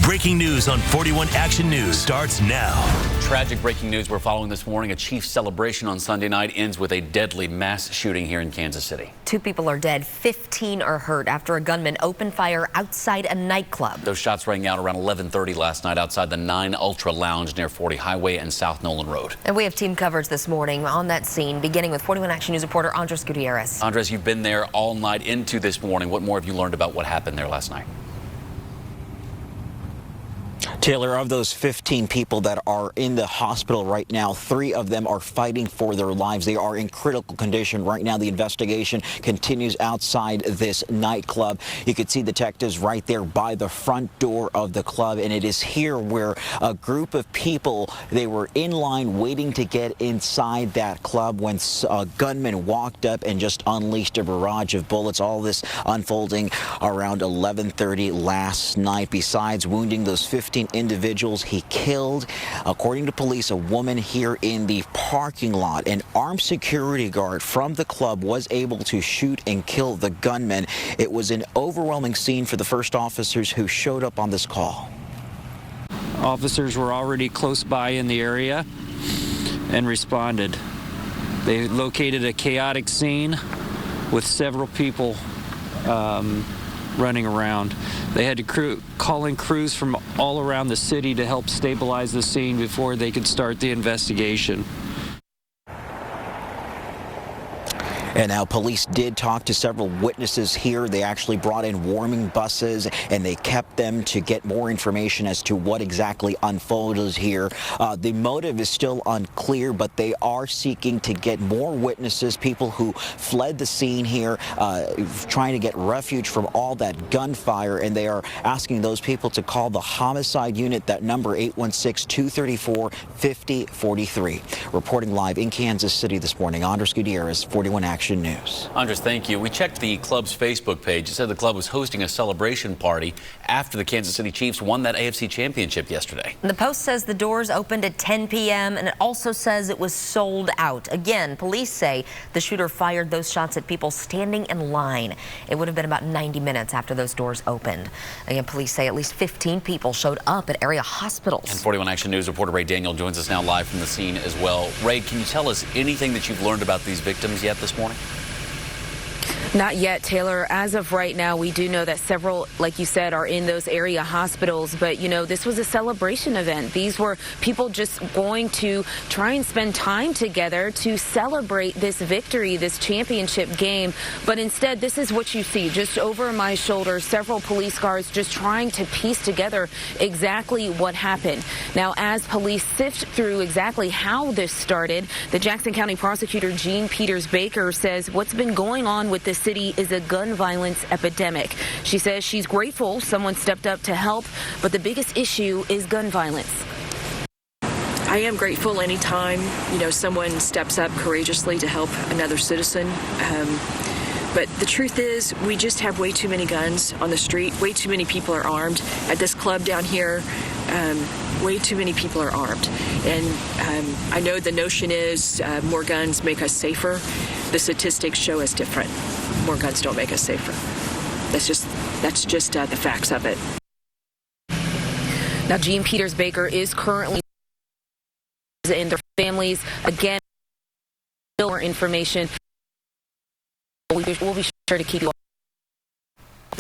Breaking news on 41 Action News starts now. Tragic breaking news we're following this morning. A Chiefs celebration on Sunday night ends with a deadly mass shooting here in Kansas City. 2 people are dead, 15 are hurt after a gunman opened fire outside a nightclub. Those shots rang out around 11:30 last night outside the 9 Ultra Lounge near 40 Highway and South Nolan Road. And we have team coverage this morning on that scene, beginning with 41 Action News reporter Andres Gutierrez. Andres, you've been there all night into this morning. What more have you learned about what happened there last night? Taylor, of those 15 people that are in the hospital right now, 3 of them are fighting for their lives. They are in critical condition right now. The investigation continues outside this nightclub. You can see detectives right there by the front door of the club, and it is here where a group of people, they were in line waiting to get inside that club when a gunman walked up and just unleashed a barrage of bullets. All this unfolding around 11:30 last night. Besides wounding those 15 individuals, he killed, according to police, a woman here in the parking lot. An armed security guard from the club was able to shoot and kill the gunman. It was an overwhelming scene for the first officers who showed up on this call. Officers were already close by in the area and responded. They located a chaotic scene with several people running around. They had to call in crews from all around the city to help stabilize the scene before they could start the investigation. And now police did talk to several witnesses here. They actually brought in warming buses, and they kept them to get more information as to what exactly unfolded here. The motive is still unclear, but they are seeking to get more witnesses, people who fled the scene here, trying to get refuge from all that gunfire, and they are asking those people to call the homicide unit, that number 816-234-5043. Reporting live in Kansas City this morning, Andres Gutierrez, 41 Action News. Andres, thank you. We checked the club's Facebook page. It said the club was hosting a celebration party after the Kansas City Chiefs won that AFC championship yesterday. The Post says the doors opened at 10 p.m. and it also says it was sold out. Again, police say the shooter fired those shots at people standing in line. It would have been about 90 minutes after those doors opened. Again, police say at least 15 people showed up at area hospitals. And 41 Action News reporter Ray Daniel joins us now live from the scene as well. Ray, can you tell us anything that you've learned about these victims yet this morning? Not yet, Taylor. As of right now, we do know that several, like you said, are in those area hospitals. But, you know, this was a celebration event. These were people just going to try and spend time together to celebrate this victory, this championship game. But instead, this is what you see. Just over my shoulder, several police cars just trying to piece together exactly what happened. Now, as police sift through exactly how this started, the Jackson County prosecutor Jean Peters Baker says what's been going on with this city is a gun violence epidemic. She says she's grateful someone stepped up to help, but the biggest issue is gun violence. I am grateful anytime, someone steps up courageously to help another citizen. But the truth is, we just have way too many guns on the street. Way too many people are armed. At this club down here, way too many people are armed. And I know the notion is more guns make us safer. The statistics show us different. More guns don't make us safer. That's just the facts of it. Now, Jean Peters Baker is currently in their families. Again, more information. We'll be sure to keep you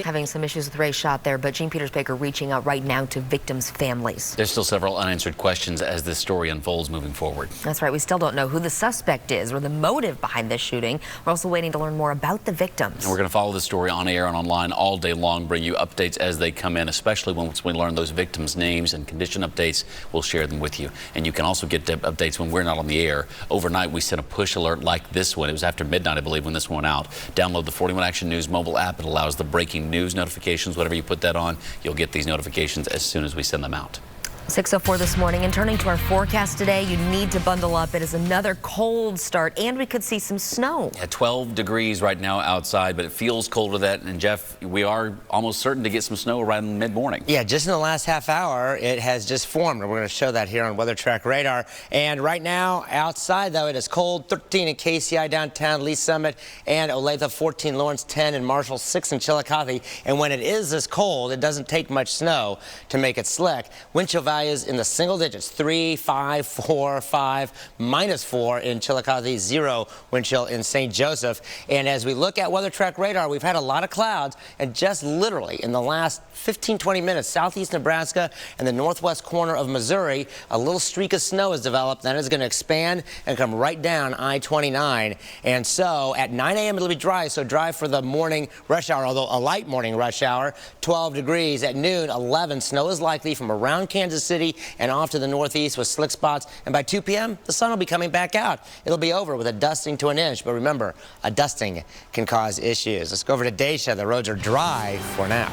Having some issues with Ray shot there, but Jean Peters Baker reaching out right now to victims' families. There's still several unanswered questions as this story unfolds moving forward. That's right. We still don't know who the suspect is or the motive behind this shooting. We're also waiting to learn more about the victims. And we're going to follow this story on air and online all day long, bring you updates as they come in, especially once we learn those victims' names and condition updates. We'll share them with you. And you can also get updates when we're not on the air. Overnight, we sent a push alert like this one. It was after midnight, I believe, when this went out. Download the 41 Action News mobile app. It allows the breaking news notifications. Whatever you put that on, you'll get these notifications as soon as we send them out. 6:04 this morning, and turning to our forecast today, you need to bundle up. It is another cold start, and we could see some snow. Yeah, 12 degrees right now outside, but it feels colder than that. And Jeff, we are almost certain to get some snow around mid-morning. Yeah, just in the last half hour, it has just formed. We're going to show that here on Weather Track Radar. And right now, outside, though, it is cold. 13 in KCI downtown, Lee Summit, and Olathe 14, Lawrence 10, and Marshall 6 in Chillicothe. And when it is this cold, it doesn't take much snow to make it slick. Wind chill values in the single digits, 3, 5, 4, 5, -4 in Chillicothe, 0 wind chill in St. Joseph. And as we look at Weather Track Radar, we've had a lot of clouds, and just literally in the last 15-20 minutes, southeast Nebraska and the northwest corner of Missouri, a little streak of snow has developed. That is going to expand and come right down I-29. And so at 9 a.m. it'll be dry, so dry for the morning rush hour, although a light morning rush hour. 12 degrees at noon, 11. Snow is likely from around Kansas City and off to the northeast with slick spots. And by 2 p.m., the sun will be coming back out. It'll be over with a dusting to an inch. But remember, a dusting can cause issues. Let's go over to Daisha. The roads are dry for now.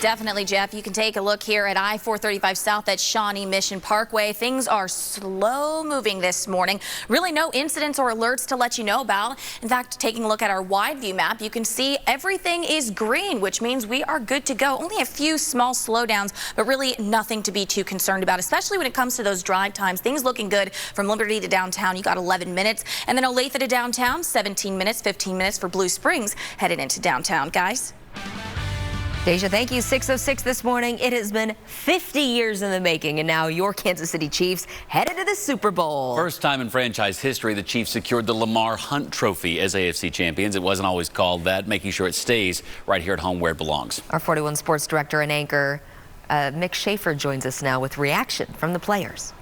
Definitely, Jeff. You can take a look here at I-435 South at Shawnee Mission Parkway. Things are slow moving this morning. Really no incidents or alerts to let you know about. In fact, taking a look at our wide view map, you can see everything is green, which means we are good to go. Only a few small slowdowns, but really nothing to be too concerned about, especially when it comes to those drive times. Things looking good from Liberty to downtown. You got 11 minutes. And then Olathe to downtown, 17 minutes, 15 minutes for Blue Springs headed into downtown. Guys? Deja, thank you. 6:06 this morning. It has been 50 years in the making, and now your Kansas City Chiefs headed to the Super Bowl. First time in franchise history, the Chiefs secured the Lamar Hunt Trophy as AFC champions. It wasn't always called that, making sure it stays right here at home where it belongs. Our 41 Sports Director and anchor, Mick Schaefer, joins us now with reaction from the players.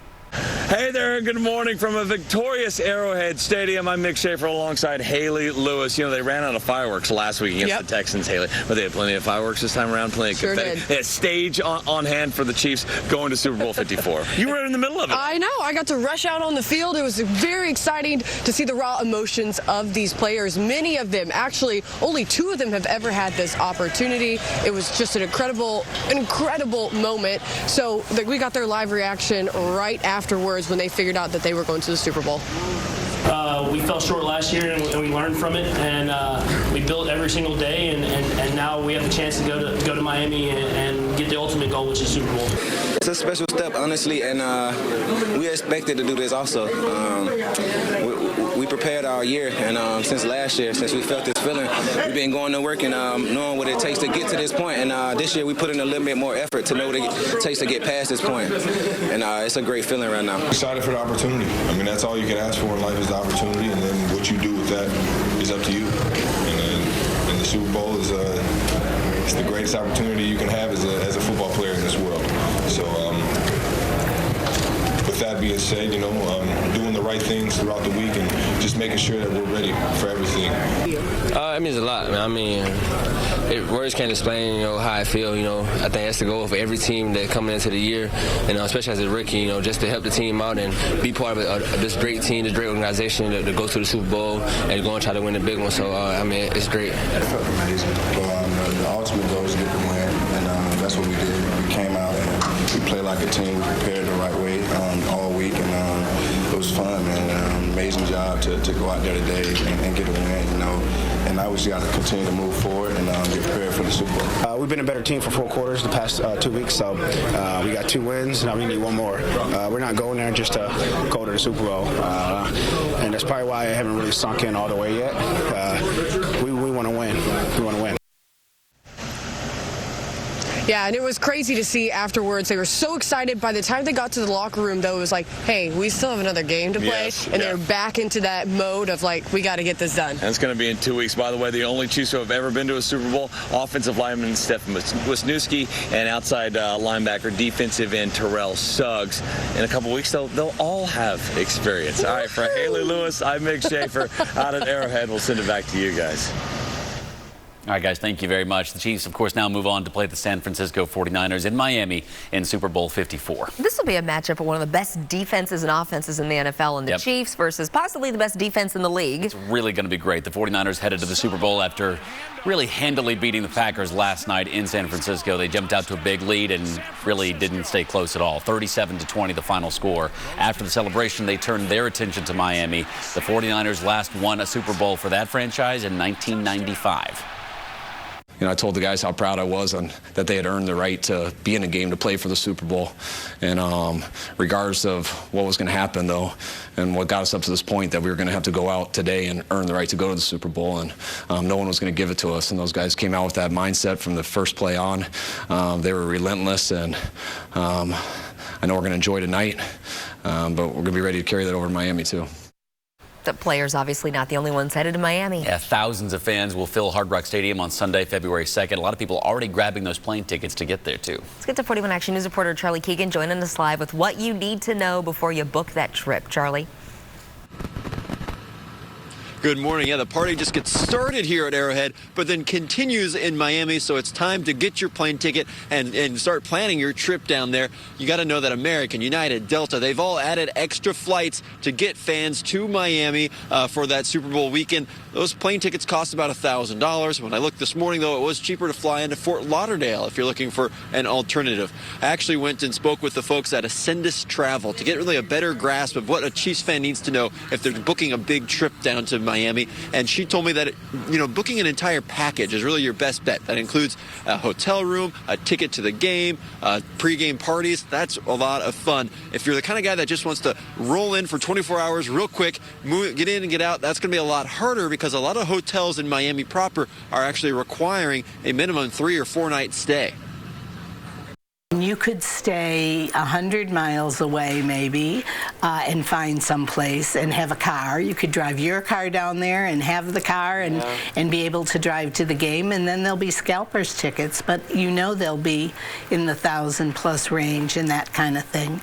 Hey there, good morning from a victorious Arrowhead Stadium. I'm Mick Schaefer alongside Haley Lewis. You know, they ran out of fireworks last week against the Texans, Haley, but they had plenty of fireworks this time around, plenty of confetti. They had stage on hand for the Chiefs going to Super Bowl 54. You were in the middle of it. I know. I got to rush out on the field. It was very exciting to see the raw emotions of these players. Many of them, actually, only 2 of them have ever had this opportunity. It was just an incredible moment. So we got their live reaction right afterwards when they figured out that they were going to the Super Bowl. We fell short last year, and we learned from it, and we built every single day, and now we have the chance to go to Miami and get the ultimate goal, which is Super Bowl. It's a special step, honestly, and we expected to do this also. We prepared our year, and since last year, since we felt this feeling, we've been going to work and knowing what it takes to get to this point. And this year, we put in a little bit more effort to know what it takes to get past this point. And it's a great feeling right now. Excited for the opportunity. I mean, that's all you can ask for in life is the opportunity, and then what you do with that is up to you. And the Super Bowl is it's the greatest opportunity you can have as a football player in this world. So with that being said, you know, doing the right things throughout the week and just making sure that we're ready for everything. It means a lot, man. I mean, words can't explain, you know, how I feel. You know, I think that's the goal for every team that coming into the year, and especially as a rookie, you know, just to help the team out and be part of this great team, this great organization that goes to the Super Bowl and go and try to win the big one. So, I mean, it's great. It felt amazing. The ultimate goal is to get the win, and that's what we did. We came out and we played like a team. We prepared the right way all week, and it was fun, man. Amazing job to go out there today and get a win, you know. And now we just got to continue to move forward and get prepared for the Super Bowl. We've been a better team for 4 quarters the past 2 weeks, so we got 2 wins. Now we need 1 more. We're not going there just to go to the Super Bowl, and that's probably why I haven't really sunk in all the way yet. We want to win. We want to win. Yeah, and it was crazy to see afterwards. They were so excited. By the time they got to the locker room, though, it was like, hey, we still have another game to play. And they're back into that mode of, like, we got to get this done. And it's going to be in 2 weeks. By the way, the only Chiefs who have ever been to a Super Bowl, offensive lineman Stephen Wisniewski and outside linebacker, defensive end Terrell Suggs. In a couple weeks, they'll all have experience. All right, for Haley Lewis, I'm Mick Schaefer out at Arrowhead. We'll send it back to you guys. All right, guys, thank you very much. The Chiefs, of course, now move on to play the San Francisco 49ers in Miami in Super Bowl 54. This will be a matchup for one of the best defenses and offenses in the NFL, and the Chiefs versus possibly the best defense in the league. It's really going to be great. The 49ers headed to the Super Bowl after really handily beating the Packers last night in San Francisco. They jumped out to a big lead and really didn't stay close at all. 37-20 the final score. After the celebration, they turned their attention to Miami. The 49ers last won a Super Bowl for that franchise in 1995. You know, I told the guys how proud I was and that they had earned the right to be in a game to play for the Super Bowl. And regardless of what was going to happen, though, and what got us up to this point, that we were going to have to go out today and earn the right to go to the Super Bowl. And no one was going to give it to us. And those guys came out with that mindset from the first play on. They were relentless. And I know we're going to enjoy tonight, but we're going to be ready to carry that over to Miami, too. The players obviously not the only ones headed to Miami. Yeah, thousands of fans will fill Hard Rock Stadium on Sunday, February 2nd. A lot of people already grabbing those plane tickets to get there, too. Let's get to 41 Action News reporter Charlie Keegan joining us live with what you need to know before you book that trip. Charlie. Good morning. Yeah, the party just gets started here at Arrowhead, but then continues in Miami. So it's time to get your plane ticket and start planning your trip down there. You got to know that American, United, Delta, they've all added extra flights to get fans to Miami for that Super Bowl weekend. Those plane tickets cost about $1,000. When I looked this morning, though, it was cheaper to fly into Fort Lauderdale if you're looking for an alternative. I actually went and spoke with the folks at SyKnese Travel to get really a better grasp of what a Chiefs fan needs to know if they're booking a big trip down to Miami. And she told me that, booking an entire package is really your best bet. That includes a hotel room, a ticket to the game, pregame parties. That's a lot of fun. If you're the kind of guy that just wants to roll in for 24 hours real quick, get in and get out, that's going to be a lot harder because a lot of hotels in Miami proper are actually requiring a minimum 3 or 4 night stay. You could stay 100 miles away maybe and find some place and have a car. You could drive your car down there and have the car and be able to drive to the game, and then there'll be scalpers tickets, but they'll be in the 1,000+ range and that kind of thing.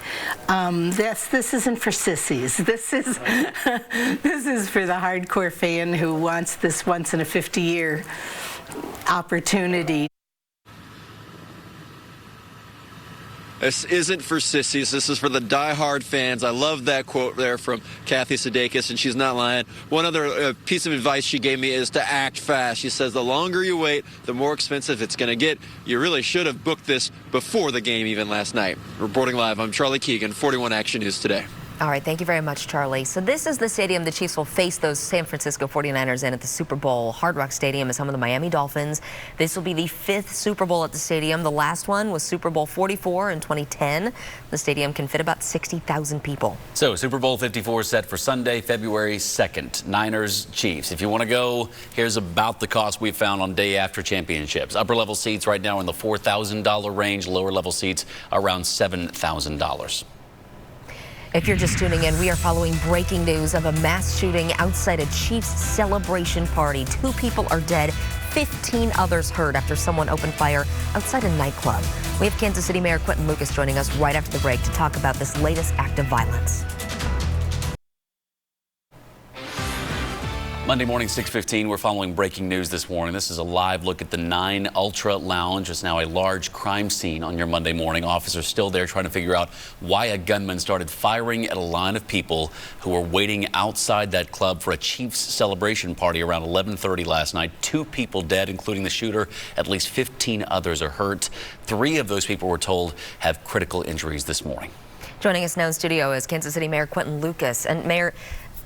This isn't for sissies. This is this is for the hardcore fan who wants this once in a 50-year opportunity. This isn't for sissies. This is for the diehard fans. I love that quote there from Kathy Sudeikis, and she's not lying. One other piece of advice she gave me is to act fast. She says the longer you wait, the more expensive it's going to get. You really should have booked this before the game, even last night. Reporting live, I'm Charlie Keegan, 41 Action News Today. All right, thank you very much, Charlie. So this is the stadium the Chiefs will face those San Francisco 49ers in at the Super Bowl. Hard Rock Stadium is home of the Miami Dolphins. This will be the 5th Super Bowl at the stadium. The last one was Super Bowl 44 in 2010. The stadium can fit about 60,000 people. So Super Bowl 54 is set for Sunday, February 2nd. Niners, Chiefs. If you want to go, here's about the cost we found on day after championships. Upper level seats right now in the $4,000 range. Lower level seats around $7,000. If you're just tuning in, we are following breaking news of a mass shooting outside a Chiefs celebration party. 2 people are dead, 15 others hurt after someone opened fire outside a nightclub. We have Kansas City Mayor Quentin Lucas joining us right after the break to talk about this latest act of violence. Monday morning, 6:15, we're following breaking news this morning. This is a live look at the 9 Ultra Lounge. It's now a large crime scene on your Monday morning. Officers still there trying to figure out why a gunman started firing at a line of people who were waiting outside that club for a Chiefs celebration party around 11:30 last night. 2 people dead, including the shooter. At least 15 others are hurt. 3 of those people, we're told, have critical injuries this morning. Joining us now in studio is Kansas City Mayor Quentin Lucas. And Mayor,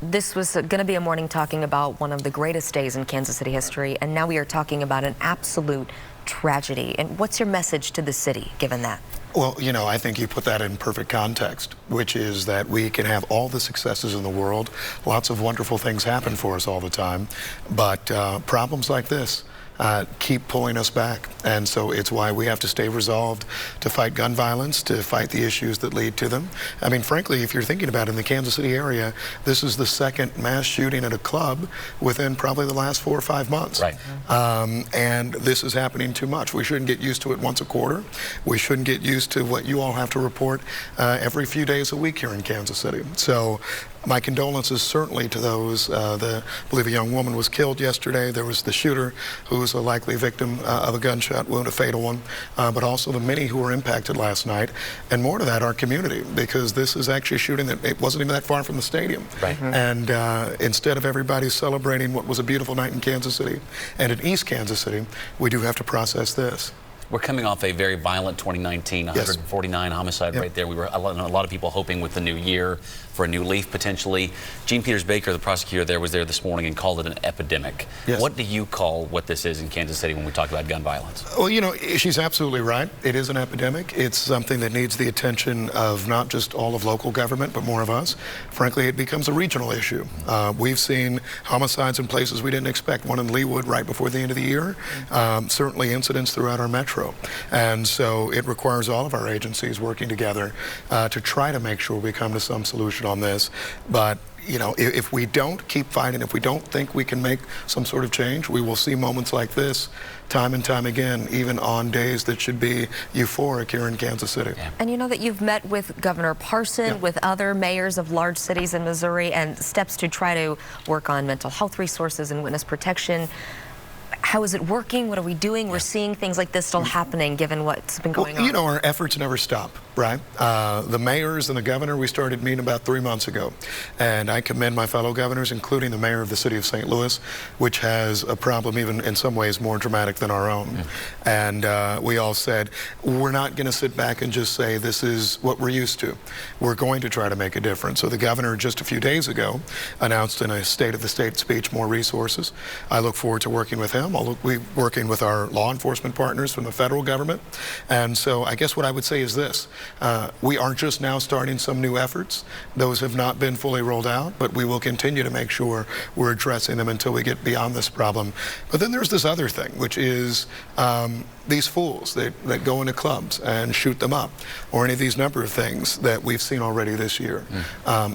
this was going to be a morning talking about one of the greatest days in Kansas City history, and now we are talking about an absolute tragedy. And what's your message to the city, given that? Well, I think you put that in perfect context, which is that we can have all the successes in the world. Lots of wonderful things happen for us all the time, but problems like this keep pulling us back. And so it's why we have to stay resolved to fight gun violence, to fight the issues that lead to them. I mean, frankly, if you're thinking about it, in the Kansas City area, this is the 2nd mass shooting at a club within probably the last 4 or 5 months. Right. And this is happening too much. We shouldn't get used to it once a quarter. We shouldn't get used to what you all have to report every few days a week here in Kansas City. So my condolences certainly to those. I believe a young woman was killed yesterday. There was the shooter who was a likely victim of a gunshot wound, a fatal one, but also the many who were impacted last night. And more to that, our community, because this is actually a shooting that it wasn't even that far from the stadium. Right. And instead of everybody celebrating what was a beautiful night in Kansas City and in East Kansas City, we do have to process this. We're coming off a very violent 2019, 149 homicide right there. We were a lot of people hoping with the new year for a new leaf potentially. Gene Peters Baker, the prosecutor there, was there this morning and called it an epidemic. Yes. What do you call what this is in Kansas City when we talk about gun violence? Well, you know, she's absolutely right. It is an epidemic. It's something that needs the attention of not just all of local government, but more of us. Frankly, it becomes a regional issue. We've seen homicides in places we didn't expect. One in Leawood right before the end of the year. Certainly incidents throughout our metro. And so it requires all of our agencies working together to try to make sure we come to some solution on this. But you know, if we don't keep fighting, if we don't think we can make some sort of change, we will see moments like this time and time again, even on days that should be euphoric here in Kansas City. Yeah. And you know that you've met with Governor Parson, with other mayors of large cities in Missouri, and steps to try to work on mental health resources and witness protection. How is it working? What are we doing? We're seeing things like this still happening given what's been going on. You know, our efforts never stop, right? The mayors and the governor, we started meeting about 3 months ago. And I commend my fellow governors, including the mayor of the city of St. Louis, which has a problem even in some ways more dramatic than our own. And we all said, we're not going to sit back and just say this is what we're used to. We're going to try to make a difference. So the governor just a few days ago announced in a State of the State speech more resources. I look forward to working with him. I'll be working with our law enforcement partners from the federal government. And so I guess what I would say is this. We aren't just now starting some new efforts. Those have not been fully rolled out, but we will continue to make sure we're addressing them until we get beyond this problem. But then there's this other thing, which is these fools that go into clubs and shoot them up, or any of these number of things that we've seen already this year.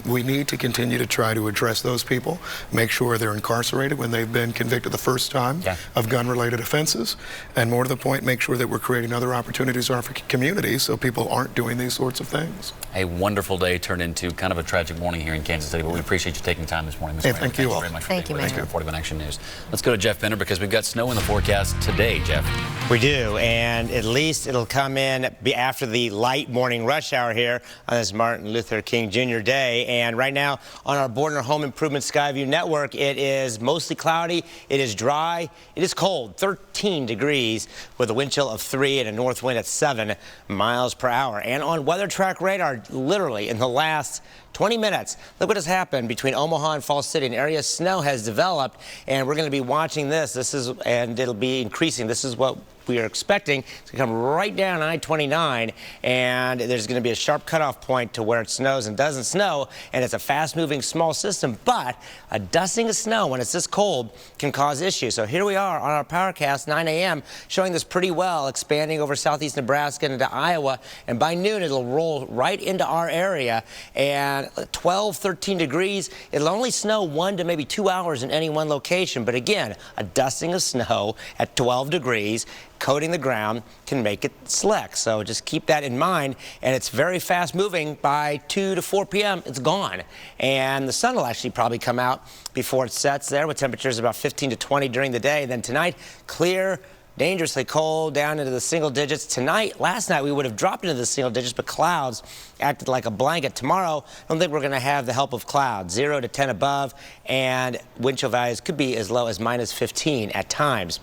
We need to continue to try to address those people, make sure they're incarcerated when they've been convicted the first time of gun-related offenses, and more to the point, make sure that we're creating other opportunities in our communities so people aren't doing these sorts of things. A wonderful day turned into kind of a tragic morning here in Kansas City, but we appreciate you taking time this morning, Ms. Mayor. Thank you all. Very much for Thank you, being with us Mayor. here at 41 Action News. Let's go to Jeff Bender because we've got snow in the forecast today, Jeff. We do, and at least it'll come in after the light morning rush hour here on this Martin Luther King Jr. Day. And right now on our Border Home Improvement Skyview Network, it is mostly cloudy, it is dry, it is cold, 13 degrees with a wind chill of 3 and a north wind at 7 miles per hour. And on Weather Track Radar, literally in the last 20 minutes. Look what has happened between Omaha and Falls City. An area of snow has developed, and we're going to be watching this. And it'll be increasing. This is what we are expecting. It's going to come right down I-29, and there's going to be a sharp cutoff point to where it snows and doesn't snow, and it's a fast-moving small system, but a dusting of snow when it's this cold can cause issues. So here we are on our PowerCast, 9 a.m., showing this pretty well, expanding over southeast Nebraska and into Iowa, and by noon it'll roll right into our area, and 12, 13 degrees. It'll only snow 1 to maybe 2 hours in any one location, but again, a dusting of snow at 12 degrees. Coating the ground can make it slick. So just keep that in mind. And it's very fast moving. By 2 to 4 p.m., it's gone. And the sun will actually probably come out before it sets there with temperatures about 15 to 20 during the day. Then tonight, clear, dangerously cold, down into the single digits. Tonight, last night, we would have dropped into the single digits, but clouds acted like a blanket. Tomorrow, I don't think we're going to have the help of clouds. 0 to 10 above, and wind chill values could be as low as minus 15 at times.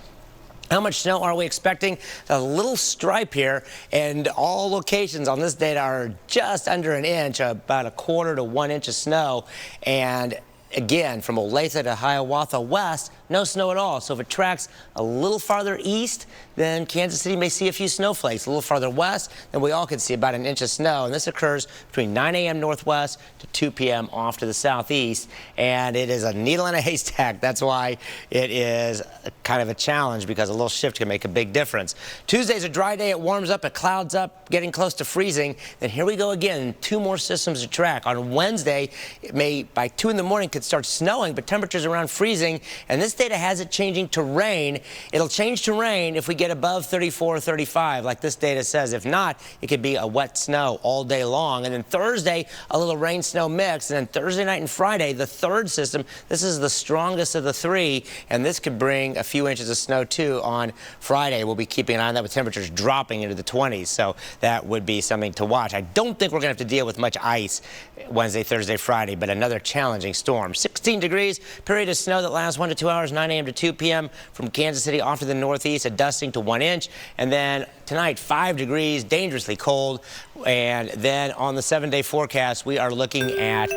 How much snow are we expecting? A little stripe here, and all locations on this data are just under an inch, about 1/4 to 1 inch of snow. And again, from Olathe to Hiawatha West, no snow at all. So if it tracks a little farther east, then Kansas City may see a few snowflakes. A little farther west, then we all could see about an inch of snow. And this occurs between 9 a.m. northwest to 2 p.m. off to the southeast. And it is a needle in a haystack. That's why it is kind of a challenge, because a little shift can make a big difference. Tuesday's a dry day. It warms up, it clouds up, getting close to freezing. Then here we go again. 2 more systems to track. On Wednesday, it may, by 2 in the morning, could start snowing, but temperatures around freezing. And this data has it changing to rain. It'll change to rain if we get above 34 or 35, like this data says. If not, it could be a wet snow all day long. And then Thursday, a little rain-snow mix. And then Thursday night and Friday, the third system, this is the strongest of the three, and this could bring a few inches of snow, too, on Friday. We'll be keeping an eye on that with temperatures dropping into the 20s, so that would be something to watch. I don't think we're going to have to deal with much ice Wednesday, Thursday, Friday, but another challenging storm. 16 degrees, period of snow that lasts 1 to 2 hours, 9 a.m. to 2 p.m. from Kansas City off to the northeast, a dusting to 1 inch. And then tonight, 5 degrees, dangerously cold. And then on the 7-day forecast, we are looking at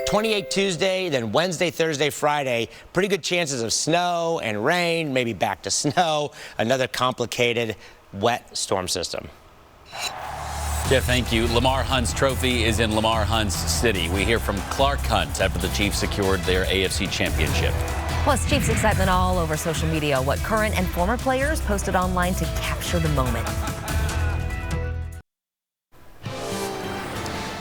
28 Tuesday, then Wednesday, Thursday, Friday. Pretty good chances of snow and rain, maybe back to snow. Another complicated, wet storm system. Jeff, thank you. Lamar Hunt's trophy is in Lamar Hunt's city. We hear from Clark Hunt after the Chiefs secured their AFC championship. Plus, Chiefs excitement all over social media. What current and former players posted online to capture the moment.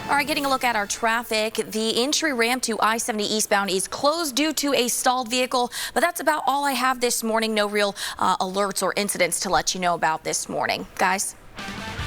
All right, getting a look at our traffic. The entry ramp to I-70 eastbound is closed due to a stalled vehicle, but that's about all I have this morning. No real alerts or incidents to let you know about this morning. Guys?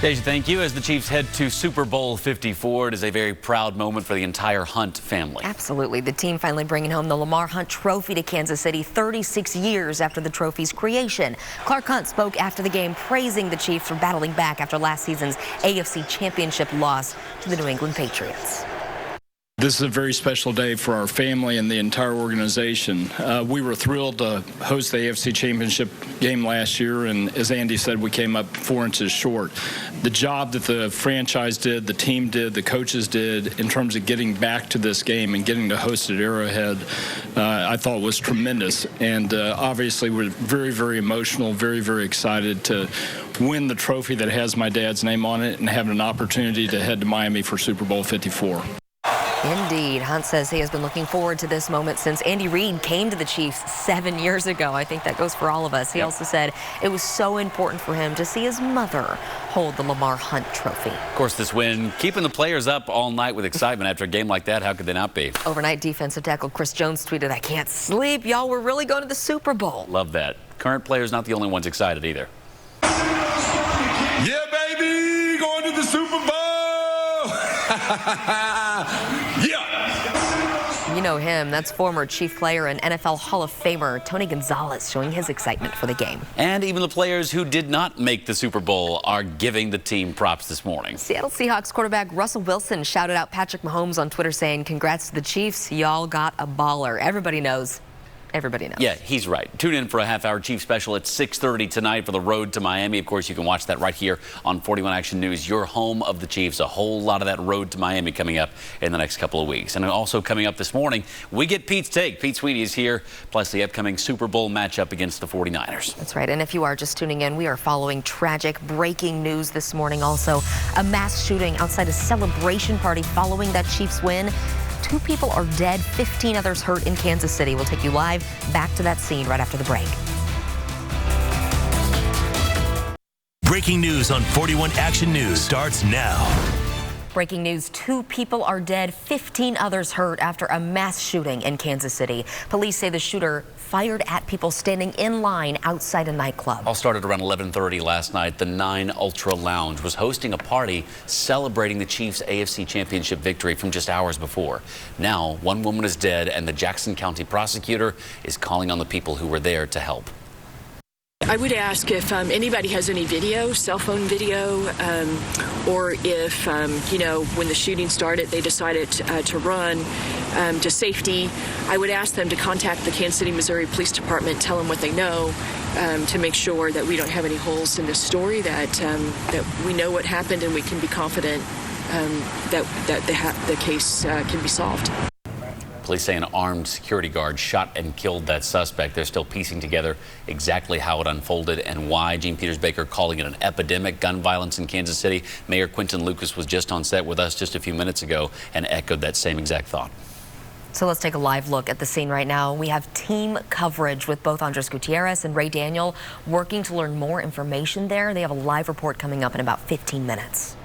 Deja, thank you. As the Chiefs head to Super Bowl 54, it is a very proud moment for the entire Hunt family. Absolutely. The team finally bringing home the Lamar Hunt Trophy to Kansas City 36 years after the trophy's creation. Clark Hunt spoke after the game, praising the Chiefs for battling back after last season's AFC championship loss to the New England Patriots. This is a very special day for our family and the entire organization. We were thrilled to host the AFC Championship game last year, and as Andy said, we came up 4 inches short. The job that the franchise did, the team did, the coaches did in terms of getting back to this game and getting to host at Arrowhead, I thought was tremendous. And obviously, we're very, very emotional, very, very excited to win the trophy that has my dad's name on it and have an opportunity to head to Miami for Super Bowl 54. Indeed. Hunt says he has been looking forward to this moment since Andy Reid came to the Chiefs 7 years ago. I think that goes for all of us. He also said it was so important for him to see his mother hold the Lamar Hunt Trophy. Of course, this win keeping the players up all night with excitement after a game like that. How could they not be? Overnight defensive tackle Chris Jones tweeted, "I can't sleep. Y'all were really going to the Super Bowl." Love that. Current players not the only ones excited either. Yeah, baby, going to the Super Bowl. Yeah. You know him. That's former Chief player and NFL Hall of Famer Tony Gonzalez showing his excitement for the game. And even the players who did not make the Super Bowl are giving the team props this morning. Seattle Seahawks quarterback Russell Wilson shouted out Patrick Mahomes on Twitter saying, "Congrats to the Chiefs. Y'all got a baller." Everybody knows. Everybody knows. Yeah, he's right. Tune in for a half-hour Chief special at 6:30 tonight for the road to Miami. Of course, you can watch that right here on 41 Action News, your home of the Chiefs. A whole lot of that road to Miami coming up in the next couple of weeks. And also coming up this morning, we get Pete's Take. Pete Sweeney is here, plus the upcoming Super Bowl matchup against the 49ers. That's right. And if you are just tuning in, we are following tragic breaking news this morning. Also, a mass shooting outside a celebration party following that Chiefs win. 2 people are dead, 15 others hurt in Kansas City. We'll take you live back to that scene right after the break. Breaking news on 41 Action News starts now. Breaking news, 2 people are dead, 15 others hurt after a mass shooting in Kansas City. Police say the shooter fired at people standing in line outside a nightclub. All started around 11:30 last night. The 9 Ultra Lounge was hosting a party celebrating the Chiefs' AFC Championship victory from just hours before. Now, 1 woman is dead, and the Jackson County prosecutor is calling on the people who were there to help. I would ask if anybody has any video, cell phone video, or if, when the shooting started, they decided to run to safety. I would ask them to contact the Kansas City, Missouri Police Department, tell them what they know, to make sure that we don't have any holes in this story, that we know what happened and we can be confident that the case can be solved. Police say an armed security guard shot and killed that suspect. They're still piecing together exactly how it unfolded and why. Gene Peters Baker calling it an epidemic, gun violence in Kansas City. Mayor Quinton Lucas was just on set with us just a few minutes ago and echoed that same exact thought. So let's take a live look at the scene right now. We have team coverage with both Andres Gutierrez and Ray Daniel working to learn more information there. They have a live report coming up in about 15 minutes.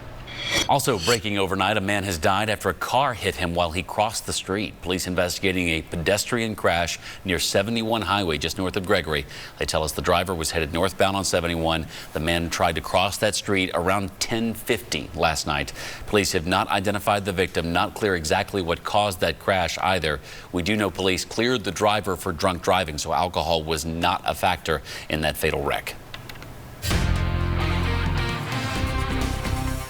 Also breaking overnight, a man has died after a car hit him while he crossed the street. Police investigating a pedestrian crash near 71 Highway just north of Gregory. They tell us the driver was headed northbound on 71. The man tried to cross that street around 10:50 last night. Police have not identified the victim, not clear exactly what caused that crash either. We do know police cleared the driver for drunk driving, so alcohol was not a factor in that fatal wreck.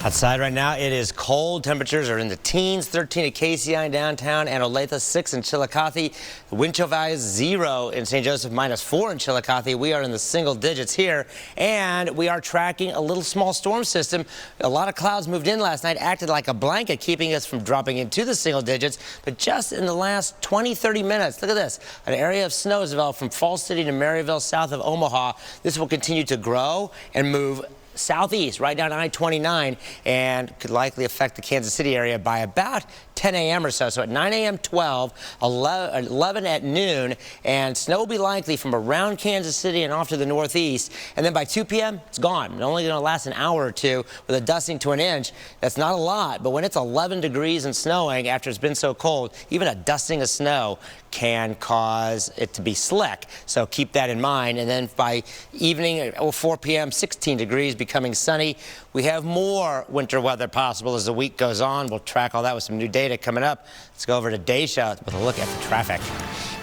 Outside right now, it is cold. Temperatures are in the teens, 13 at KCI in downtown, and Olathe 6 in Chillicothe. The wind chill value is 0 in St. Joseph, -4 in Chillicothe. We are in the single digits here, and we are tracking a little small storm system. A lot of clouds moved in last night, acted like a blanket, keeping us from dropping into the single digits. But just in the last 20, 30 minutes, look at this. An area of snow has developed from Falls City to Maryville, south of Omaha. This will continue to grow and move southeast, right down I-29, and could likely affect the Kansas City area by about 10 a.m. or so. So at 9 a.m., 12, 11 at noon, and snow will be likely from around Kansas City and off to the northeast. And then by 2 p.m., it's gone. It's only going to last an hour or two with a dusting to an inch. That's not a lot, but when it's 11 degrees and snowing after it's been so cold, even a dusting of snow can cause it to be slick. So keep that in mind. And then by evening or 4 p.m., 16 degrees, becoming sunny. We have more winter weather possible as the week goes on. We'll track all that with some new data coming up. Let's go over to Daisha with a look at the traffic.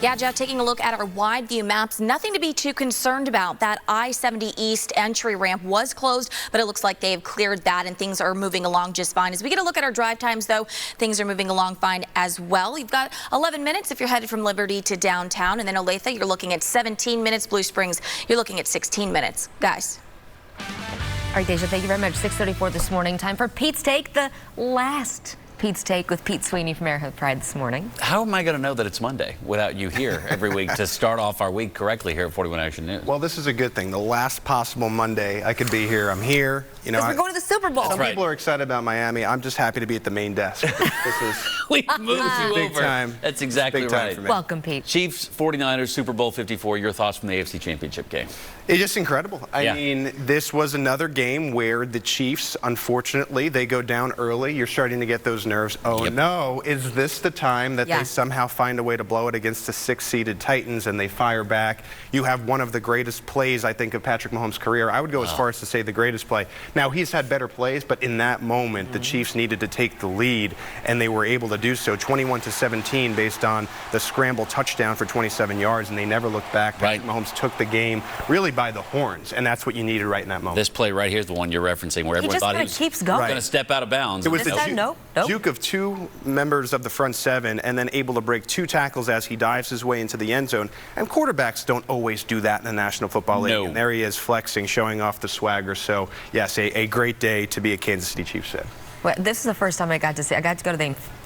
Yeah, Jeff, taking a look at our wide view maps, nothing to be too concerned about. That I-70 East entry ramp was closed, but it looks like they've cleared that and things are moving along just fine. As we get a look at our drive times, though, things are moving along fine as well. You've got 11 minutes if you're headed from Liberty to downtown, and then Olathe, you're looking at 17 minutes. Blue Springs, you're looking at 16 minutes. Guys. All right, Deja, thank you very much. 6:34 this morning. Time for Pete's Take, the last Pete's Take with Pete Sweeney from Arrowhead Pride this morning. How am I going to know that it's Monday without you here every week to start off our week correctly here at 41 Action News? Well, this is a good thing. The last possible Monday I could be here. I'm here. You know, because we're going to the Super Bowl. Some people are excited about Miami. I'm just happy to be at the main desk. This is we moved you big over. Time. That's exactly big time right. For me. Welcome, Pete. Chiefs, 49ers, Super Bowl 54. Your thoughts from the AFC Championship game? It's just incredible. I mean, this was another game where the Chiefs, unfortunately, they go down early. You're starting to get those nerves. Oh, no. Is this the time that they somehow find a way to blow it against the 6-seeded Titans and they fire back? You have one of the greatest plays, I think, of Patrick Mahomes' career. I would go as far as to say the greatest play. Now, he's had better plays, but in that moment, the Chiefs needed to take the lead, and they were able to do so. 21-17 based on the scramble touchdown for 27 yards, and they never looked back. Patrick Mahomes took the game really by the horns, and that's what you needed right in that moment. This play right here is the one you're referencing where everyone thought he was keeps going. going to step out of bounds. It was the juke of two members of the front seven and then able to break 2 tackles as he dives his way into the end zone. And quarterbacks don't always do that in the National Football League. And there he is flexing, showing off the swagger. So, yes, a great day to be a Kansas City Chiefs fan. Well, this is the first time I got to see. I got to go to the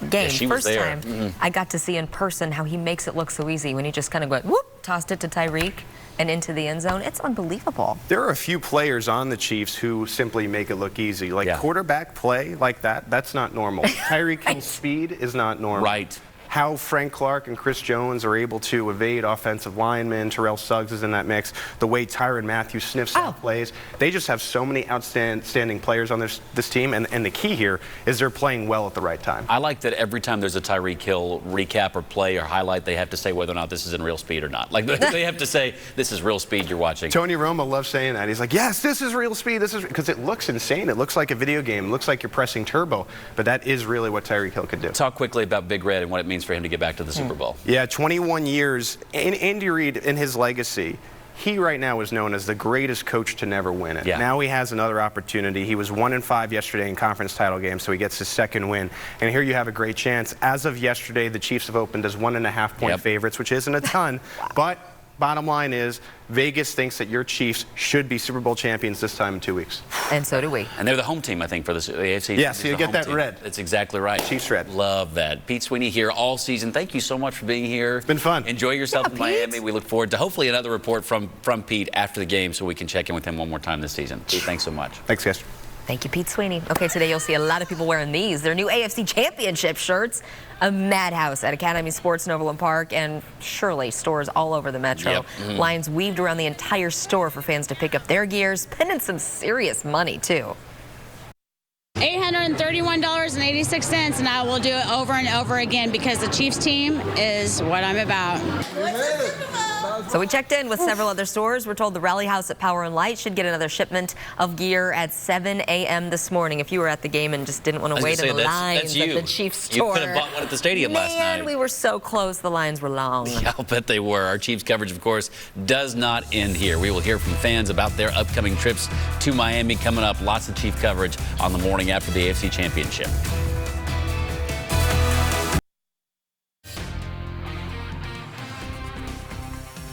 game. Yeah, first time I got to see in person how he makes it look so easy when he just kind of went whoop, tossed it to Tyreek and into the end zone. It's unbelievable. There are a few players on the Chiefs who simply make it look easy. Like quarterback play like that, that's not normal. Tyreek Hill's speed is not normal. Right. How Frank Clark and Chris Jones are able to evade offensive linemen. Terrell Suggs is in that mix. The way Tyrann Mathieu sniffs out plays. They just have so many outstanding players on this team, and the key here is they're playing well at the right time. I like that every time there's a Tyreek Hill recap or play or highlight, they have to say whether or not this is in real speed or not. Like they have to say, this is real speed you're watching. Tony Romo loves saying that. He's like, yes, this is real speed. This is because it looks insane. It looks like a video game. It looks like you're pressing turbo, but that is really what Tyreek Hill could do. Talk quickly about Big Red and what it means for him to get back to the Super Bowl. Yeah, 21 years. Andy Reid, in his legacy, he right now is known as the greatest coach to never win it. Now he has another opportunity. He was 1-5 yesterday in conference title games, so he gets his second win. And here you have a great chance. As of yesterday, the Chiefs have opened as 1.5-point favorites, which isn't a ton, but bottom line is Vegas thinks that your Chiefs should be Super Bowl champions this time in 2 weeks. And so do we. And they're the home team, I think, for the AFC. Yeah, so you get that red. That's exactly right. Chiefs red. Love that. Pete Sweeney here all season. Thank you so much for being here. It's been fun. Enjoy yourself in Miami. We look forward to hopefully another report from Pete after the game so we can check in with him one more time this season. Pete, thanks so much. Thanks, guys. Thank you, Pete Sweeney. Okay, today you'll see a lot of people wearing these. Their new AFC Championship shirts. A madhouse at Academy Sports in Overland Park and surely stores all over the metro. Lines weaved around the entire store for fans to pick up their gears, spending some serious money, too. $831.86, and I will do it over and over again because the Chiefs team is what I'm about. So we checked in with several other stores. We're told the Rally House at Power and Light should get another shipment of gear at 7 a.m. this morning. If you were at the game and just didn't want to wait in the lines at the Chiefs store. You could have bought one at the stadium last night. We were so close. The lines were long. Yeah, I'll bet they were. Our Chiefs coverage, of course, does not end here. We will hear from fans about their upcoming trips to Miami coming up. Lots of Chief coverage on the morning after the AFC Championship.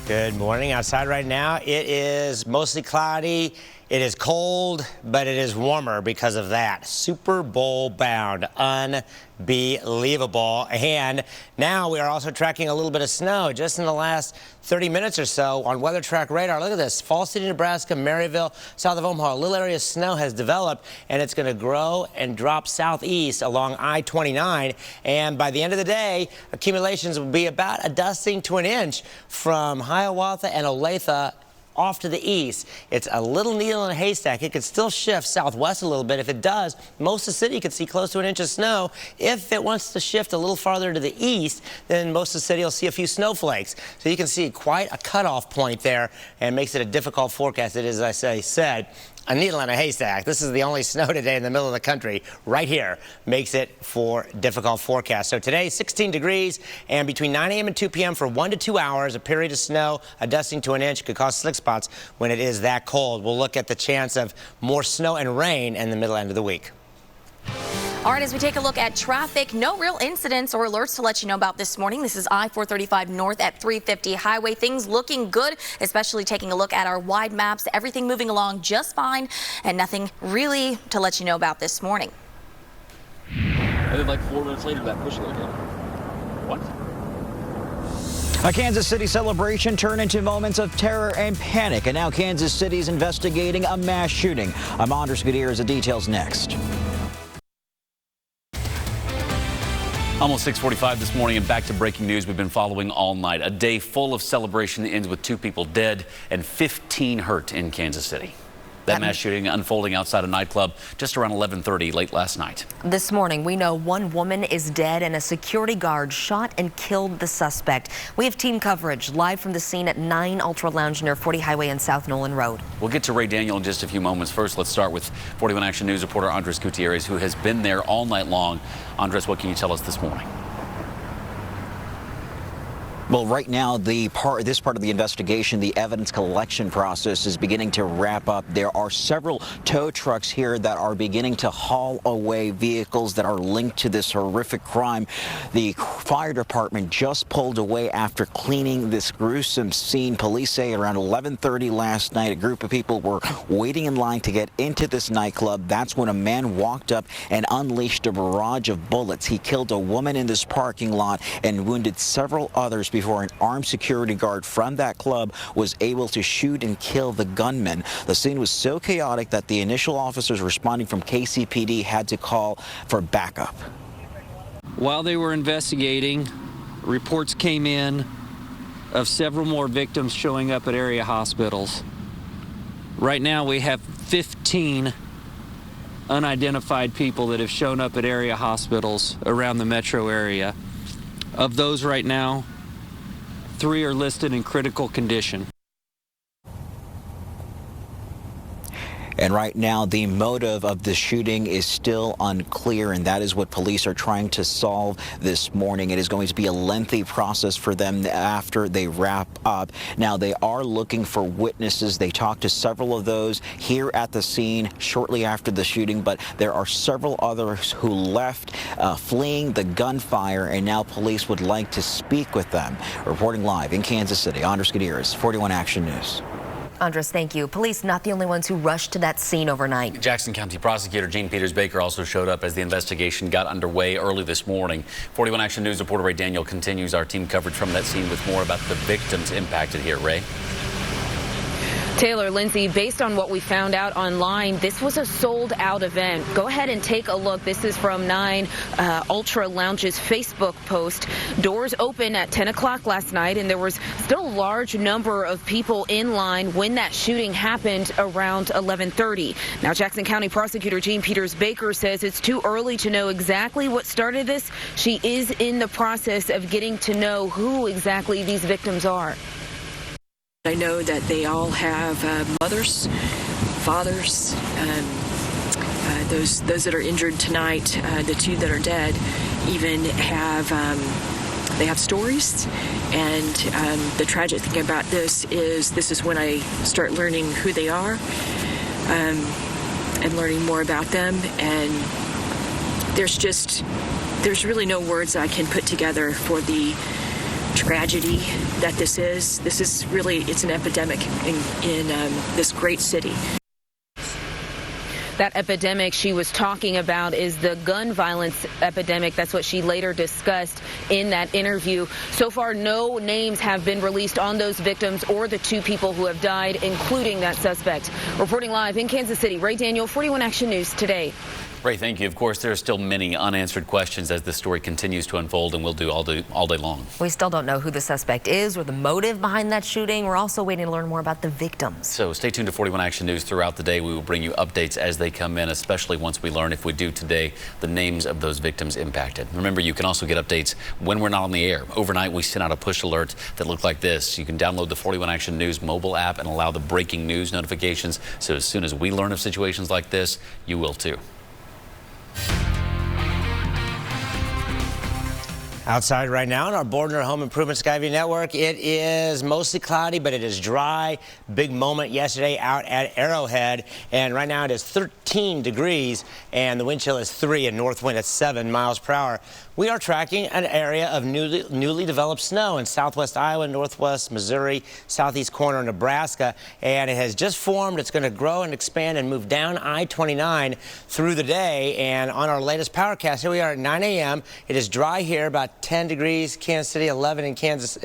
Good morning. Outside right now, it is mostly cloudy. It is cold, but it is warmer because of that. Super Bowl bound. Unbelievable. And now we are also tracking a little bit of snow just in the last 30 minutes or so on Weather Track Radar. Look at this. Falls City, Nebraska, Maryville, south of Omaha. A little area of snow has developed, and it's going to grow and drop southeast along I-29. And by the end of the day, accumulations will be about a dusting to an inch from Hiawatha and Olathe off to the east. It's a little needle in a haystack. It could still shift southwest a little bit. If it does, most of the city could see close to an inch of snow. If it wants to shift a little farther to the east, then most of the city will see a few snowflakes. So you can see quite a cutoff point there, and makes it a difficult forecast. It is, as I said, a needle in a haystack. This is the only snow today in the middle of the country. Right here makes it for difficult forecast. So today, 16 degrees, and between 9 a.m. and 2 p.m. for 1 to 2 hours, a period of snow, a dusting to an inch, could cause slick spots when it is that cold. We'll look at the chance of more snow and rain in the middle end of the week. All right, as we take a look at traffic, no real incidents or alerts to let you know about this morning. This is I-435 north at 350 highway. Things looking good, especially taking a look at our wide maps. Everything moving along just fine, and nothing really to let you know about this morning. And then like 4 minutes later, that push again. What? A Kansas City celebration turned into moments of terror and panic, and now Kansas City is investigating a mass shooting. I'm Andres Gutierrez. The details next. Almost 6:45 this morning, and back to breaking news we've been following all night. A day full of celebration ends with 2 people dead and 15 hurt in Kansas City. That mass shooting unfolding outside a nightclub just around 11:30 late last night. This morning, we know 1 woman is dead and a security guard shot and killed the suspect. We have team coverage live from the scene at 9 Ultra Lounge near 40 Highway and South Nolan Road. We'll get to Ray Daniel in just a few moments. First, let's start with 41 Action News reporter Andres Gutierrez, who has been there all night long. Andres, what can you tell us this morning? Well, right now, this part of the investigation, the evidence collection process, is beginning to wrap up. There are several tow trucks here that are beginning to haul away vehicles that are linked to this horrific crime. The fire department just pulled away after cleaning this gruesome scene. Police say around 11:30 last night, a group of people were waiting in line to get into this nightclub. That's when a man walked up and unleashed a barrage of bullets. He killed a woman in this parking lot and wounded several others before an armed security guard from that club was able to shoot and kill the gunman. The scene was so chaotic that the initial officers responding from KCPD had to call for backup. While they were investigating, reports came in of several more victims showing up at area hospitals. Right now we have 15 unidentified people that have shown up at area hospitals around the metro area. Of those right now, 3 are listed in critical condition. And right now, the motive of the shooting is still unclear, and that is what police are trying to solve this morning. It is going to be a lengthy process for them after they wrap up. Now, they are looking for witnesses. They talked to several of those here at the scene shortly after the shooting, but there are several others who left fleeing the gunfire, and now police would like to speak with them. Reporting live in Kansas City, Andres Gutierrez, 41 Action News. Andres, thank you. Police not the only ones who rushed to that scene overnight. Jackson County Prosecutor Gene Peters Baker also showed up as the investigation got underway early this morning. 41 Action News reporter Ray Daniel continues our team coverage from that scene with more about the victims impacted here. Ray? Taylor, Lindsay, based on what we found out online, this was a sold-out event. Go ahead and take a look. This is from 9 Ultra Lounge's Facebook post. Doors open at 10 o'clock last night, and there was still a large number of people in line when that shooting happened around 11:30. Now, Jackson County Prosecutor Jean Peters Baker says it's too early to know exactly what started this. She is in the process of getting to know who exactly these victims are. I know that they all have mothers, fathers, those that are injured tonight, the 2 that are dead, even have they have stories. And the tragic thing about this is when I start learning who they are and learning more about them. And there's really no words I can put together for the tragedy that this is. This is really, it's an epidemic in this great city. That epidemic she was talking about is the gun violence epidemic. That's what she later discussed in that interview. So far, no names have been released on those victims or the 2 people who have died, including that suspect. Reporting live in Kansas City, Ray Daniel, 41 Action News Today. Ray, thank you. Of course, there are still many unanswered questions as this story continues to unfold, and we'll do all day long. We still don't know who the suspect is or the motive behind that shooting. We're also waiting to learn more about the victims. So stay tuned to 41 Action News throughout the day. We will bring you updates as they come in, especially once we learn, if we do today, the names of those victims impacted. Remember, you can also get updates when we're not on the air. Overnight, we sent out a push alert that looked like this. You can download the 41 Action News mobile app and allow the breaking news notifications. So as soon as we learn of situations like this, you will too. Outside right now in our Bordner Home Improvement Skyview Network, it is mostly cloudy, but it is dry. Big moment yesterday out at Arrowhead, and right now it is 13 degrees, and the wind chill is 3 and north wind at 7 miles per hour. We are tracking an area of newly developed snow in southwest Iowa, northwest Missouri, southeast corner of Nebraska, and it has just formed. It's going to grow and expand and move down I-29 through the day. And on our latest Powercast, here we are at 9 a.m. It is dry here, about 10 degrees, Kansas City, 11 in Kansas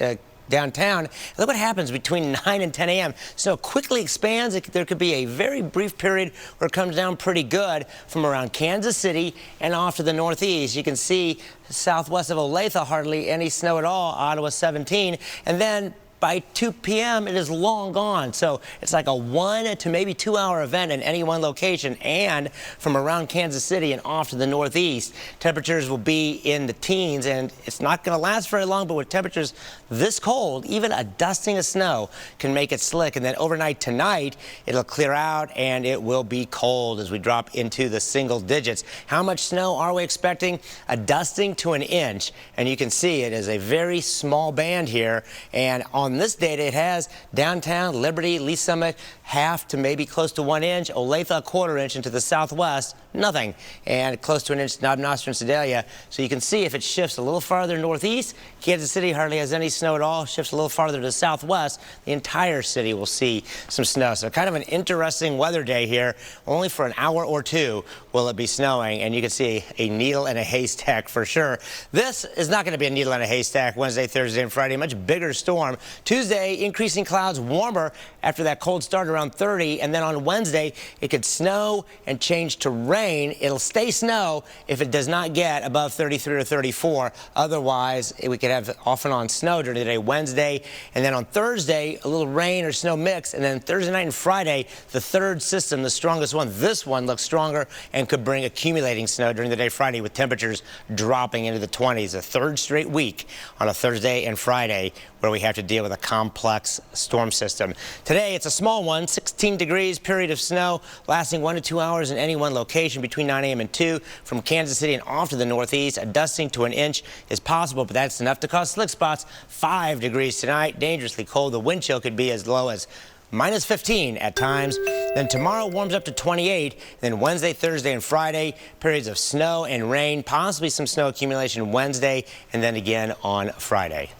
downtown. Look what happens between 9 and 10 a.m. Snow quickly expands. There could be a very brief period where it comes down pretty good from around Kansas City and off to the northeast. You can see southwest of Olathe, hardly any snow at all, Ottawa 17, and then by 2 p.m., it is long gone. So it's like a 1 to maybe 2 hour event in any one location. And from around Kansas City and off to the northeast, temperatures will be in the teens, and it's not going to last very long. But with temperatures this cold, even a dusting of snow can make it slick. And then overnight tonight, it'll clear out and it will be cold as we drop into the single digits. How much snow are we expecting? A dusting to an inch. And you can see it is a very small band here. And on this data, it has downtown, Liberty, Lee Summit, half to maybe close to 1 inch, Olathe a quarter inch, into the southwest, nothing, and close to an inch, Knob Noster and Sedalia. So you can see if it shifts a little farther northeast, Kansas City hardly has any snow at all. Shifts a little farther to the southwest, the entire city will see some snow. So kind of an interesting weather day here. Only for an hour or 2 will it be snowing, and you can see a needle in a haystack for sure. This is not going to be a needle in a haystack Wednesday, Thursday, and Friday. Much bigger storm. Tuesday, increasing clouds, warmer after that cold start around 30, and then on Wednesday, it could snow and change to rain. It'll stay snow if it does not get above 33 or 34. Otherwise, we could have off and on snow during the day Wednesday, and then on Thursday, a little rain or snow mix, and then Thursday night and Friday, the third system, the strongest one. This one looks stronger and could bring accumulating snow during the day Friday, with temperatures dropping into the 20s. A third straight week on a Thursday and Friday where we have to deal with a complex storm system. Today, it's a small one, 16 degrees, period of snow lasting 1 to 2 hours in any one location between 9 a.m. and 2. From Kansas City and off to the northeast, a dusting to an inch is possible, but that's enough to cause slick spots. 5 degrees tonight, dangerously cold. The wind chill could be as low as minus 15 at times. Then tomorrow warms up to 28. Then Wednesday, Thursday, and Friday, periods of snow and rain, possibly some snow accumulation Wednesday, and then again on Friday.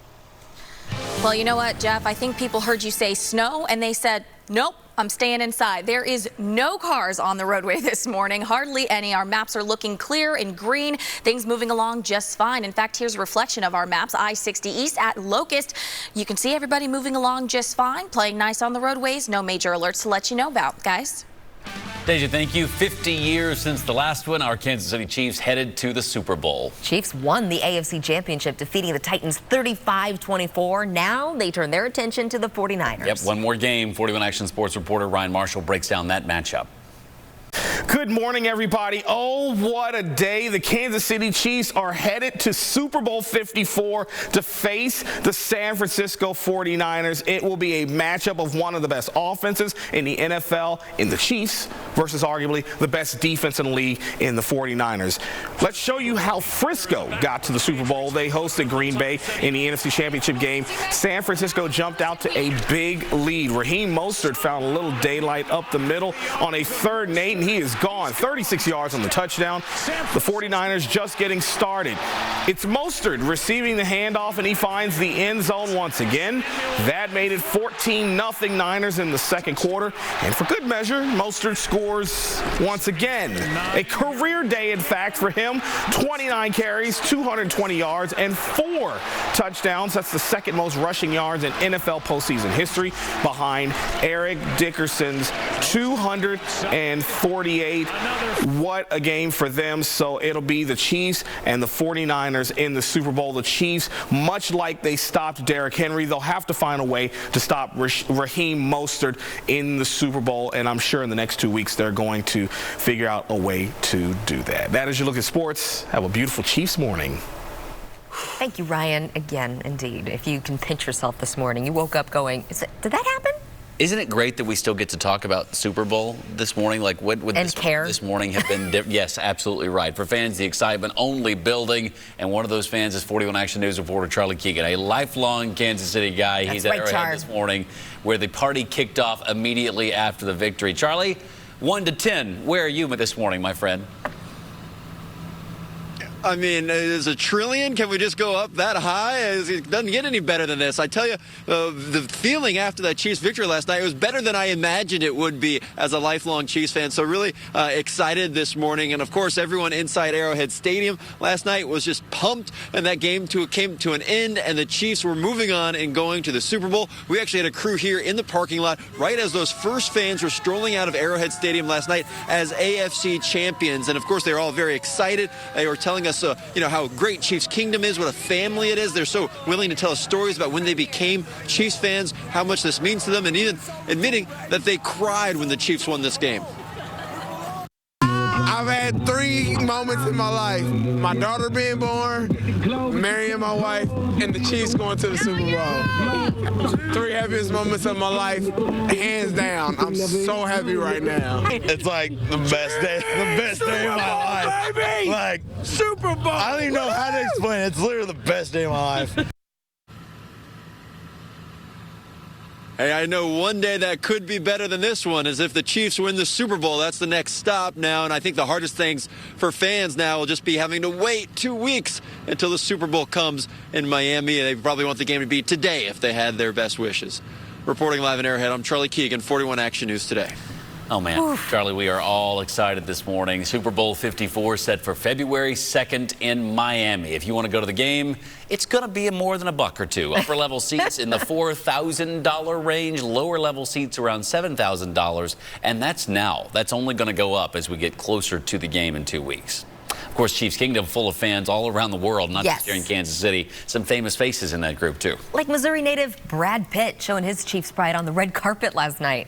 Well, you know what, Jeff? I think people heard you say snow, and they said, nope, I'm staying inside. There is no cars on the roadway this morning, hardly any. Our maps are looking clear and green. Things moving along just fine. In fact, here's a reflection of our maps. I-60 East at Locust. You can see everybody moving along just fine, playing nice on the roadways. No major alerts to let you know about, guys. Deja, thank you. 50 years since the last one, our Kansas City Chiefs headed to the Super Bowl. Chiefs won the AFC Championship, defeating the Titans 35-24. Now they turn their attention to the 49ers. Yep, one more game. 41 Action Sports reporter Ryan Marshall breaks down that matchup. Good morning, everybody. Oh, what a day. The Kansas City Chiefs are headed to Super Bowl 54 to face the San Francisco 49ers. It will be a matchup of one of the best offenses in the NFL in the Chiefs versus arguably the best defense in the league in the 49ers. Let's show you how Frisco got to the Super Bowl. They hosted Green Bay in the NFC Championship game. San Francisco jumped out to a big lead. Raheem Mostert found a little daylight up the middle on a 3rd and 8, and he is gone. 36 yards on the touchdown. The 49ers just getting started. It's Mostert receiving the handoff, and he finds the end zone once again. That made it 14-0 Niners in the second quarter. And for good measure, Mostert scores once again. A career day, in fact, for him. 29 carries, 220 yards, and 4 touchdowns. That's the second most rushing yards in NFL postseason history, behind Eric Dickerson's 248. What a game for them. So it'll be the Chiefs and the 49ers in the Super Bowl. The Chiefs, much like they stopped Derrick Henry, they'll have to find a way to stop Raheem Mostert in the Super Bowl, and I'm sure in the next 2 weeks they're going to figure out a way to do that. That is your look at sports. Have a beautiful Chiefs morning. Thank you, Ryan. Again, indeed. If you can pinch yourself this morning, you woke up going, did that happen? Isn't it great that we still get to talk about Super Bowl this morning? Like, what would this morning have been different? Yes, absolutely right. For fans, the excitement only building, and one of those fans is 41 Action News reporter Charlie Keegan, a lifelong Kansas City guy. He's at Arrowhead this morning, where the party kicked off immediately after the victory. Charlie, 1 to 10, where are you this morning, my friend? I mean, is a trillion? Can we just go up that high? It doesn't get any better than this. I tell you, the feeling after that Chiefs victory last night, it was better than I imagined it would be as a lifelong Chiefs fan. So really excited this morning. And, of course, everyone inside Arrowhead Stadium last night was just pumped. And that game came to an end, and the Chiefs were moving on and going to the Super Bowl. We actually had a crew here in the parking lot right as those first fans were strolling out of Arrowhead Stadium last night as AFC champions. And, of course, they were all very excited. They were telling us how great Chiefs Kingdom is, what a family it is. They're so willing to tell us stories about when they became Chiefs fans, how much this means to them, and even admitting that they cried when the Chiefs won this game. I've had 3 moments in my life: my daughter being born, marrying my wife, and the Chiefs going to the Super Bowl. 3 happiest moments of my life, hands down. I'm so happy right now. It's like the best day of my life. Baby! Like Super Bowl! I don't even know how to explain it. It's literally the best day of my life. Hey, I know one day that could be better than this one, as if the Chiefs win the Super Bowl. That's the next stop now, and I think the hardest things for fans now will just be having to wait 2 weeks until the Super Bowl comes in Miami. They probably want the game to be today if they had their best wishes. Reporting live in Arrowhead, I'm Charlie Keegan, 41 Action News Today. Oh, man. Oof. Charlie, we are all excited this morning. Super Bowl 54 set for February 2nd in Miami. If you want to go to the game, it's going to be more than $1 or $2. Upper-level seats in the $4,000 range, lower-level seats around $7,000. And that's now. That's only going to go up as we get closer to the game in 2 weeks. Of course, Chiefs Kingdom full of fans all around the world, not just here in Kansas City. Some famous faces in that group, too. Like Missouri native Brad Pitt showing his Chiefs pride on the red carpet last night.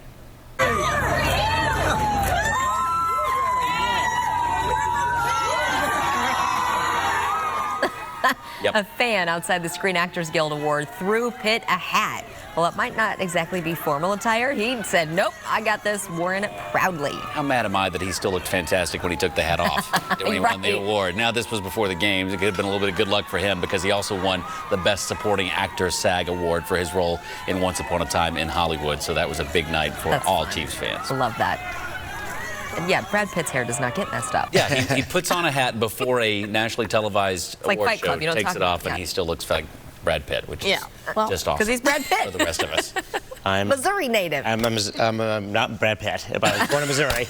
Yep. A fan outside the Screen Actors Guild Award threw Pitt a hat. Well, it might not exactly be formal attire. He said, nope, I got this, wore in it proudly. How mad am I that he still looked fantastic when he took the hat off when he won the award? Now, this was before the games. It could have been a little bit of good luck for him because he also won the Best Supporting Actor SAG Award for his role in Once Upon a Time in Hollywood. So that was a big night for all Chiefs fans. I love that. And yeah, Brad Pitt's hair does not get messed up. Yeah, he puts on a hat before a nationally televised award show, takes it off, and he still looks like Brad Pitt, which is just awesome. Because he's Brad Pitt. For the rest of us. I'm Missouri native. I'm not Brad Pitt, but I was born in Missouri.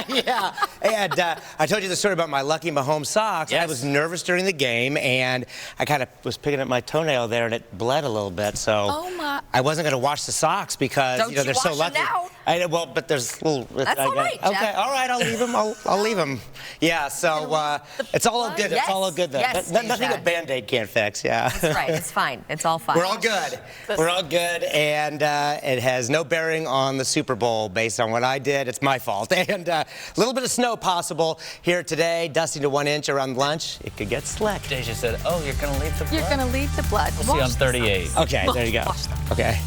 Yeah, and I told you the story about my Lucky Mahomes socks. Yes. I was nervous during the game, and I kind of was picking up my toenail there, and it bled a little bit. So I wasn't going to wash the socks because they're so lucky. Now? Well, but there's little. That's all right, Jeff. Okay, all right, I'll leave them. I'll leave them. Yeah, so it's all good. Yes. It's all good though. Yes, nothing a Band-Aid can't fix. Yeah. That's right. It's fine. It's all fine. We're all good. We're all good, and it has no bearing on the Super Bowl based on what I did. It's my fault. And a little bit of snow possible here today, dusting to 1 inch around lunch. It could get slick. Deja said, "Oh, you're gonna leave the blood." You're gonna leave the blood. We'll see on 38. Okay, there you go. Okay.